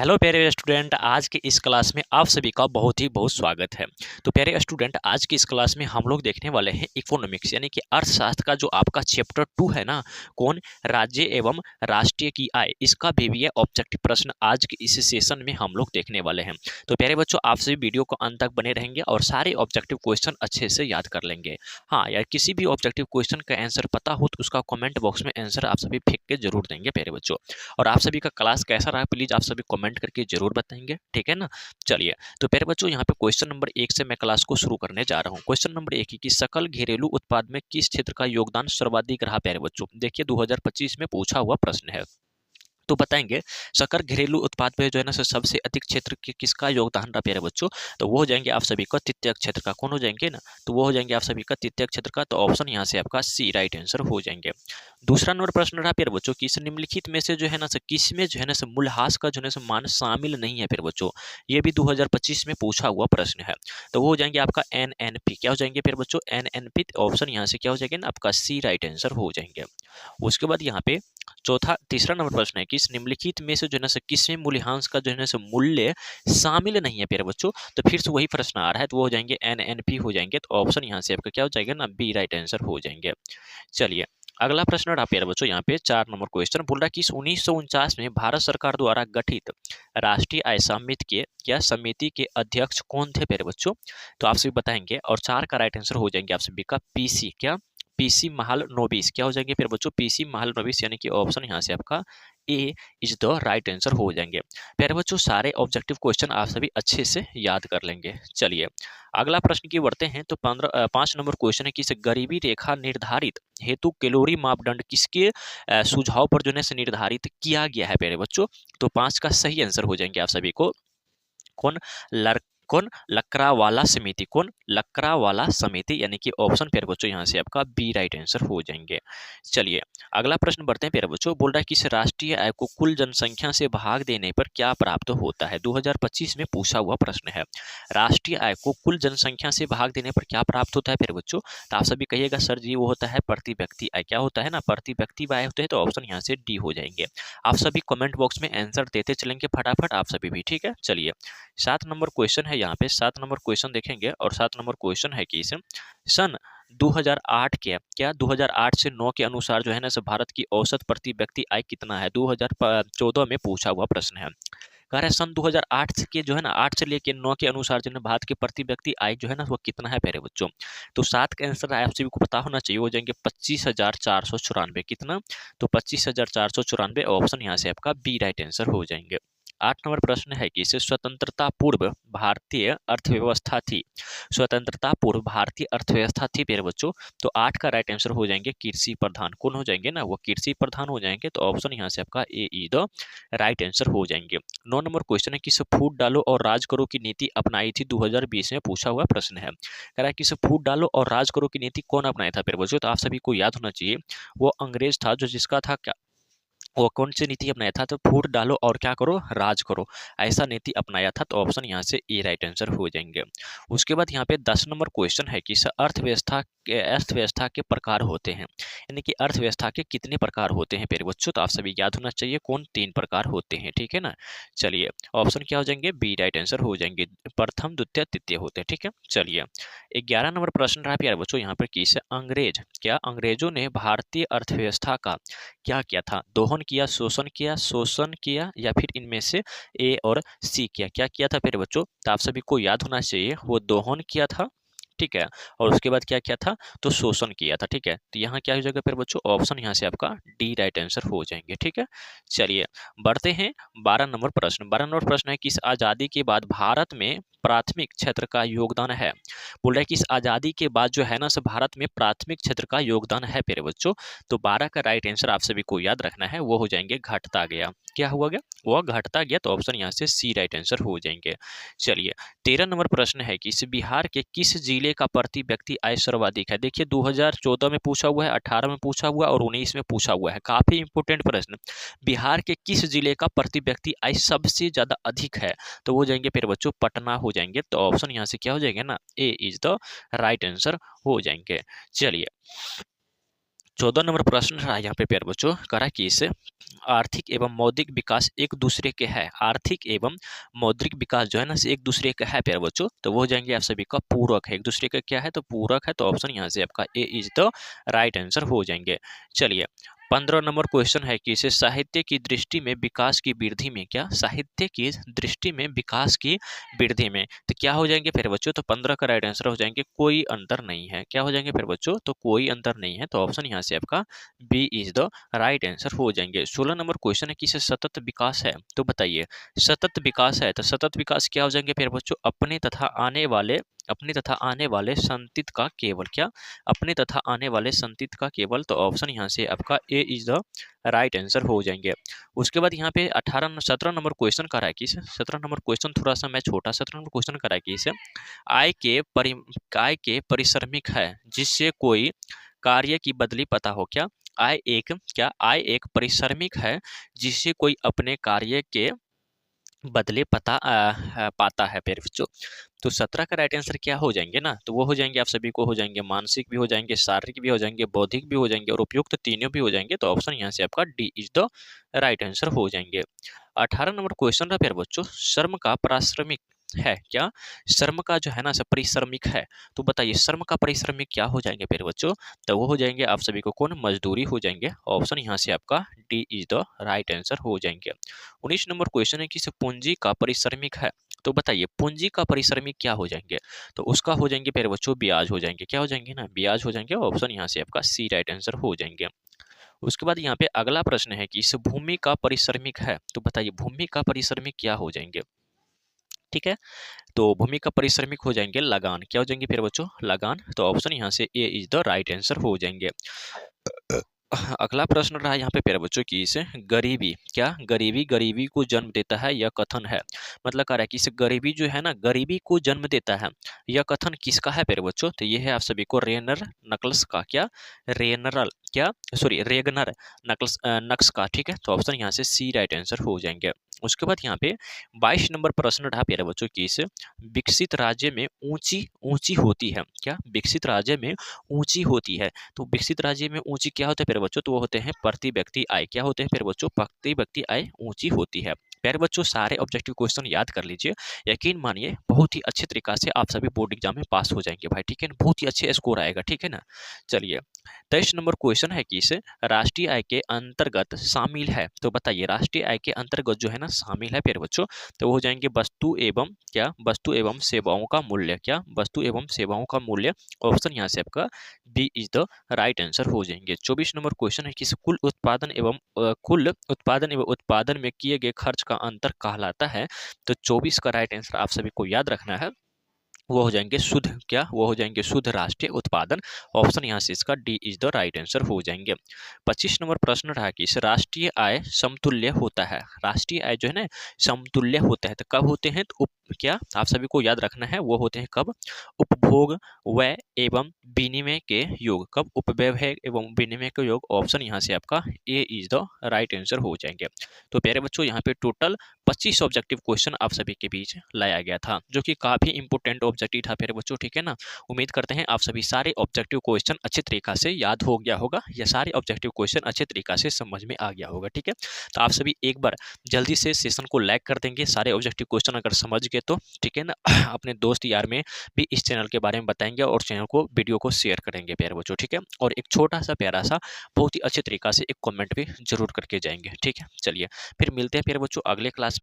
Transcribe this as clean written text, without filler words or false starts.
Hello प्यारे student, आज के इस क्लास में आप सभी का बहुत ही बहुत स्वागत है। तो प्यारे स्टूडेंट, आज की इस क्लास में हम लोग देखने वाले हैं इकोनॉमिक्स यानी कि अर्थशास्त्र का जो आपका चैप्टर 2 है ना, कौन राज्य एवं राष्ट्रीय की आय, इसका भी ऑब्जेक्टिव प्रश्न आज के इस सेशन में हम लोग देखने वाले हैं। तो प्यारे बच्चों, आप सभी वीडियो को अंत तक बने रहेंगे और सारे ऑब्जेक्टिव क्वेश्चन अच्छे से याद कर लेंगे। हाँ यार, किसी भी ऑब्जेक्टिव क्वेश्चन का आंसर पता हो तो उसका कॉमेंट बॉक्स में आंसर आप सभी फेंक के जरूर देंगे प्यारे बच्चों। और आप सभी का क्लास कैसा रहा प्लीज आप सभी कमेंट करके जरूर बताएंगे, ठीक है ना। चलिए, तो प्यारे बच्चों, यहाँ पे क्वेश्चन नंबर 1 से मैं क्लास को शुरू करने जा रहा हूँ। क्वेश्चन नंबर 1 कि सकल घरेलू उत्पाद में किस क्षेत्र का योगदान सर्वाधिक रहा प्यारे बच्चों। देखिए 2025 में पूछा हुआ प्रश्न है। तो बताएंगे सकल घरेलू उत्पाद पे जो है ना सबसे अधिक क्षेत्र किसका योगदान रहा प्यारे बच्चों। तो वो हो जाएंगे आप सभी का तृतीयक क्षेत्र का। कौन हो जाएंगे ना, तो वो हो जाएंगे आप सभी का तृतीयक क्षेत्र का। तो ऑप्शन यहाँ से आपका सी राइट आंसर हो जाएंगे। दूसरा नंबर प्रश्न रहा प्यारे बच्चों कि इस निम्नलिखित में से जो है ना किस में जो है ना मूल्यह्रास का जो है ना मान शामिल नहीं है प्यारे बच्चों। ये भी 2025 में पूछा हुआ प्रश्न है। तो वो हो जाएंगे आपका एनएनपी। क्या हो जाएंगे प्यारे बच्चों, एनएनपी। ऑप्शन यहाँ से क्या हो जाएगा ना आपका सी राइट आंसर हो जाएंगे। उसके बाद यहाँ पे तीसरा नंबर प्रश्न है कि इस निम्नलिखित में से जो है ना किसमें मूल्यांश का जो है ना मूल्य शामिल नहीं है प्यारे बच्चों। तो फिर से वही प्रश्न आ रहा है, तो वो हो जाएंगे एनएनपी हो जाएंगे। तो ऑप्शन यहाँ से आपका क्या हो जाएगा ना, बी राइट आंसर हो जाएंगे। चलिए, अगला प्रश्न रहा प्यारे बच्चों, यहाँ पे 4 नंबर क्वेश्चन बोल रहा है कि 1949 में भारत सरकार द्वारा गठित राष्ट्रीय आय समिति के समिति के अध्यक्ष कौन थे प्यारे बच्चों। तो आप सभी बताएंगे और 4 का राइट आंसर हो जाएंगे आप सभी का पीसी। क्या, पीसी महालनोबिस। क्या हो जाएंगे फिर बच्चों, पीसी महालनोबिस, यानी कि ऑप्शन यहाँ से आपका ए इज द राइट आंसर हो जाएंगे। प्यारे बच्चों, सारे ऑब्जेक्टिव क्वेश्चन आप सभी अच्छे से याद कर लेंगे। चलिए, अगला प्रश्न की बढ़ते हैं। तो 5 नंबर क्वेश्चन है कि इस गरीबी रेखा निर्धारित हेतु कैलोरी मापदंड किसके सुझाव पर जो है से निर्धारित किया गया है प्यारे बच्चों। तो 5 का सही आंसर हो जाएंगे आप सभी को कौन, लर कौन, लकड़ावाला समिति। कौन, लकड़ावाला समिति, यानी कि ऑप्शन प्यारे बच्चों यहाँ से आपका बी राइट आंसर हो जाएंगे। चलिए, अगला प्रश्न बढ़ते हैं प्यारे बच्चों। बोल रहा है कि इस राष्ट्रीय आय को कुल जनसंख्या से भाग देने पर क्या प्राप्त होता है। 2025 में पूछा हुआ प्रश्न है। राष्ट्रीय आय को कुल जनसंख्या से भाग देने पर क्या प्राप्त होता है प्यारे बच्चों। तो आप सभी कहिएगा सर जी वो होता है प्रति व्यक्ति आय। क्या होता है ना, प्रति व्यक्ति आय होते हैं। तो ऑप्शन यहाँ से डी हो जाएंगे। आप सभी कमेंट बॉक्स में आंसर देते चलेंगे फटाफट आप सभी भी, ठीक है। चलिए, 7 नंबर क्वेश्चन है यहाँ पे। 7 नंबर क्वेश्चन देखेंगे और 7 नंबर क्वेश्चन है कि सन 2008 के 2008 से 9 के अनुसार जो है ना भारत की औसत प्रति व्यक्ति आय कितना है। 2014 में पूछा हुआ प्रश्न है। कह रहे हैं सन 2008 के जो है ना 8 से लेके 9 के अनुसार जो है भारत के प्रति व्यक्ति आय जो है ना वो कितना है प्यारे बच्चों। तो 7 का आंसर आप सभी को पता होना चाहिए, हो जाएंगे 25,494। कितना, तो 25,494। ऑप्शन यहाँ से आपका बी राइट आंसर हो जाएंगे। 8 नंबर प्रश्न है कि इसे स्वतंत्रता पूर्व भारतीय अर्थव्यवस्था थी। स्वतंत्रता पूर्व भारतीय अर्थव्यवस्था थी प्यारे बच्चों। तो 8 का राइट आंसर हो जाएंगे कृषि प्रधान। कौन हो जाएंगे ना, वो कृषि प्रधान हो जाएंगे। तो ऑप्शन यहाँ से आपका ए ई द राइट आंसर हो जाएंगे। 9 नंबर क्वेश्चन है कि फूट डालो और राज करो की नीति अपनाई थी 2020 में पूछा हुआ प्रश्न है। कह रहा है कि फूट डालो और राज करो की नीति कौन अपनाया था प्यारे बच्चों। तो आप सभी को याद होना चाहिए वो अंग्रेज था, जो जिसका था क्या, वो कौन सी नीति अपनाया था। तो फूट डालो और क्या करो, राज करो, ऐसा नीति अपनाया था। तो ऑप्शन यहाँ से ए राइट आंसर हो जाएंगे। उसके बाद यहाँ पे 10 नंबर क्वेश्चन है कि अर्थव्यवस्था के प्रकार होते हैं, यानी कि अर्थव्यवस्था के कितने प्रकार होते हैं प्यारे बच्चों। तो आप सभी याद होना चाहिए कौन, 3 प्रकार होते हैं, ठीक है ना। चलिए, ऑप्शन क्या हो जाएंगे, बी राइट आंसर हो जाएंगे। प्रथम, द्वितीय, तृतीय होते हैं, ठीक है। चलिए, 11 नंबर प्रश्न रहा प्यारे बच्चों यहाँ पर कि अंग्रेजों ने भारतीय अर्थव्यवस्था का क्या किया था। दोहन किया, शोषण किया या फिर इनमें से ए और सी किया। क्या किया था प्यारे बच्चों। तो आप सभी को याद होना चाहिए वो दोहन किया था, ठीक है। और उसके बाद क्या किया था, तो शोषण किया था, ठीक है। तो यहाँ क्या हो जाएगा फिर बच्चों, ऑप्शन यहाँ से आपका डी राइट आंसर हो जाएंगे, ठीक है। चलिए, बढ़ते हैं 12 नंबर प्रश्न। 12 नंबर प्रश्न है कि इस आज़ादी के बाद भारत में प्राथमिक क्षेत्र का योगदान है। बोल रहा है कि इस आज़ादी के बाद जो है ना भारत में प्राथमिक क्षेत्र का योगदान है प्यारे बच्चों। तो 12 का राइट आंसर आप सभी को याद रखना है, वो हो जाएंगे घटता गया। क्या हुआ गया, वो घटता गया। तो ऑप्शन यहाँ से सी राइट आंसर हो जाएंगे। चलिए, 13 नंबर प्रश्न है कि इस बिहार के किस जिले का प्रति व्यक्ति आय सर्वाधिक है। देखिए 2014 में पूछा हुआ है, 18 में पूछा हुआ है और 19 में पूछा हुआ है। काफी इंपोर्टेंट प्रश्न। बिहार के किस जिले का प्रति व्यक्ति आय सबसे ज्यादा अधिक है। तो वो जाएंगे फिर बच्चों पटना हो जाएंगे। तो ऑप्शन यहाँ से क्या हो जाएगा ना, ए इज द राइट आंसर हो जाएंगे। चलिए, 14 नंबर प्रश्न रहा यहाँ पे प्यारे बच्चों, करा कि इसे आर्थिक एवं मौद्रिक विकास एक दूसरे के है। आर्थिक एवं मौद्रिक विकास जो है ना से एक दूसरे का है प्यारे बच्चों, तो वो हो जाएंगे आप सभी का पूरक है। एक दूसरे का क्या है, तो पूरक है, तो ऑप्शन यहाँ से आपका ए इज द राइट आंसर हो जाएंगे। चलिए 15 नंबर क्वेश्चन है कि इसे साहित्य की दृष्टि में विकास की वृद्धि में, क्या साहित्य की दृष्टि में विकास की वृद्धि में, तो क्या हो जाएंगे फिर बच्चों, तो 15 का राइट आंसर हो जाएंगे कोई अंतर नहीं है। क्या हो जाएंगे फिर बच्चों, तो कोई अंतर नहीं है, तो ऑप्शन यहाँ से आपका B is the right answer हो जाएंगे। 16 नंबर क्वेश्चन है कि इसे सतत विकास है, तो बताइए सतत विकास है, तो सतत विकास क्या हो जाएंगे फिर बच्चों, अपने तथा आने वाले संतित का केवल, क्या अपने तथा आने वाले संतित का केवल, तो ऑप्शन यहाँ से आपका ए इज द राइट आंसर हो जाएंगे। उसके बाद यहाँ पे 17 नंबर क्वेश्चन करा है कि 17 नंबर क्वेश्चन थोड़ा सा मैं छोटा, 17 नंबर क्वेश्चन करा है कि इसे आय के परिश्रमिक है जिससे कोई कार्य की बदली पता हो, आय एक परिश्रमिक है जिससे कोई अपने कार्य के बदले पाता है फिर बच्चों। तो 17 का राइट आंसर क्या हो जाएंगे ना, तो वो हो जाएंगे आप सभी को हो जाएंगे मानसिक भी हो जाएंगे, शारीरिक भी हो जाएंगे, बौद्धिक भी हो जाएंगे और उपयुक्त तीनों भी हो जाएंगे, तो ऑप्शन यहाँ से आपका D is the right answer हो जाएंगे। 18 नंबर क्वेश्चन रहा फिर बच्चों, श्रम का पारिश्रमिक है, क्या श्रम का जो है ना परिश्रमिक है, तो बताइए श्रम का परिश्रमिक क्या हो जाएंगे फिर बच्चों, तो वो हो जाएंगे आप सभी को कौन, मजदूरी हो जाएंगे। ऑप्शन यहाँ से आपका D is the right answer हो जाएंगे। 19 नंबर क्वेश्चन है कि पूंजी का परिश्रमिक है, तो बताइए पूंजी का परिश्रमिक क्या हो जाएंगे, तो उसका हो जाएंगे प्यारे बच्चों ब्याज हो जाएंगे। क्या हो जाएंगे ना, ब्याज हो जाएंगे। ऑप्शन यहाँ से आपका सी राइट आंसर हो जाएंगे। उसके बाद यहाँ पे अगला प्रश्न है कि इस भूमि का परिश्रमिक है, तो बताइए भूमि का परिश्रमिक क्या हो जाएंगे। ठीक है, तो भूमि का परिश्रमिक हो जाएंगे लगान। क्या हो जाएंगे फिर बच्चों, लगान, तो ऑप्शन यहाँ से ए इज द राइट आंसर हो जाएंगे। अगला प्रश्न रहा यहाँ पे प्यारे बच्चों की इसे गरीबी, क्या गरीबी को जन्म देता है, यह कथन है, मतलब कह रहा है कि इस गरीबी जो है ना गरीबी को जन्म देता है, यह कथन किसका है प्यारे बच्चों, तो ये है आप सभी को रेनर नकल्स का, क्या रेनरल क्या सॉरी रेगनर नक्स का। ठीक है, तो ऑप्शन यहाँ से सी राइट आंसर हो जाएंगे। उसके बाद यहाँ पे 22 नंबर प्रश्न रहा प्यारे बच्चों की इस विकसित राज्य में ऊंची ऊंची होती है, क्या विकसित राज्य में ऊंची होती है, तो विकसित राज्य में ऊंची क्या होता है प्यारे बच्चों, तो वो होते हैं प्रति व्यक्ति आय। क्या होते हैं प्यारे बच्चों, प्रति व्यक्ति आय ऊंची होती है। प्यारे बच्चों सारे ऑब्जेक्टिव क्वेश्चन याद कर लीजिए, यकीन मानिए बहुत ही अच्छे तरीका से आप सभी बोर्ड एग्जाम में पास हो जाएंगे भाई, ठीक है ना, बहुत ही अच्छे स्कोर आएगा, ठीक है ना। चलिए 23 नंबर क्वेश्चन है कि इसे राष्ट्रीय आय के अंतर्गत शामिल है, तो बताइए राष्ट्रीय आय के अंतर्गत जो है ना शामिल है प्यारे बच्चों, तो वो हो जाएंगे वस्तु एवं सेवाओं का मूल्य, क्या वस्तु एवं सेवाओं का मूल्य। ऑप्शन यहाँ से आपका B is the right answer हो जाएंगे। 24 नंबर क्वेश्चन है कि कुल उत्पादन एवं उत्पादन में किए गए खर्च का अंतर कहलाता है, तो 24 का राइट आंसर आप सभी को याद रखना है, वो हो जाएंगे शुद्ध, क्या वो हो जाएंगे शुद्ध राष्ट्रीय उत्पादन। ऑप्शन यहाँ से इसका D is the right answer हो जाएंगे। 25 नंबर प्रश्न रहा कि इस राष्ट्रीय आय समतुल्य होता है, राष्ट्रीय आय जो है ना समतुल्य होता है, तो कब होते हैं, तो क्या आप सभी को याद रखना है, वो होते हैं कब, उपभोग व्यय एवं विनिमय के योग, कब उपव्यय एवं विनिमय के योग। ऑप्शन यहाँ से आपका ए इज द राइट आंसर हो जाएंगे। तो प्यारे बच्चों यहाँ पे टोटल 25 ऑब्जेक्टिव क्वेश्चन आप सभी के बीच लाया गया था, जो कि काफी इंपोर्टेंट ऑब्जेक्टिव था प्यारे बच्चों, ठीक है ना। उम्मीद करते हैं आप सभी सारे ऑब्जेक्टिव क्वेश्चन अच्छे तरीका से याद हो गया होगा, या सारे ऑब्जेक्टिव क्वेश्चन अच्छे तरीका से समझ में आ गया होगा, ठीक है। तो आप सभी एक बार जल्दी से सेशन को लाइक कर देंगे, सारे ऑब्जेक्टिव क्वेश्चन अगर समझ गए तो, ठीक है ना। अपने दोस्त यार में भी इस चैनल के बारे में बताएंगे और चैनल को वीडियो को शेयर करेंगे प्यारे बच्चों, ठीक है। और एक छोटा सा प्यारा सा बहुत ही अच्छे तरीका से एक कमेंट भी जरूर करके जाएंगे, ठीक है। चलिए फिर मिलते हैं प्यारे बच्चों अगले क्लास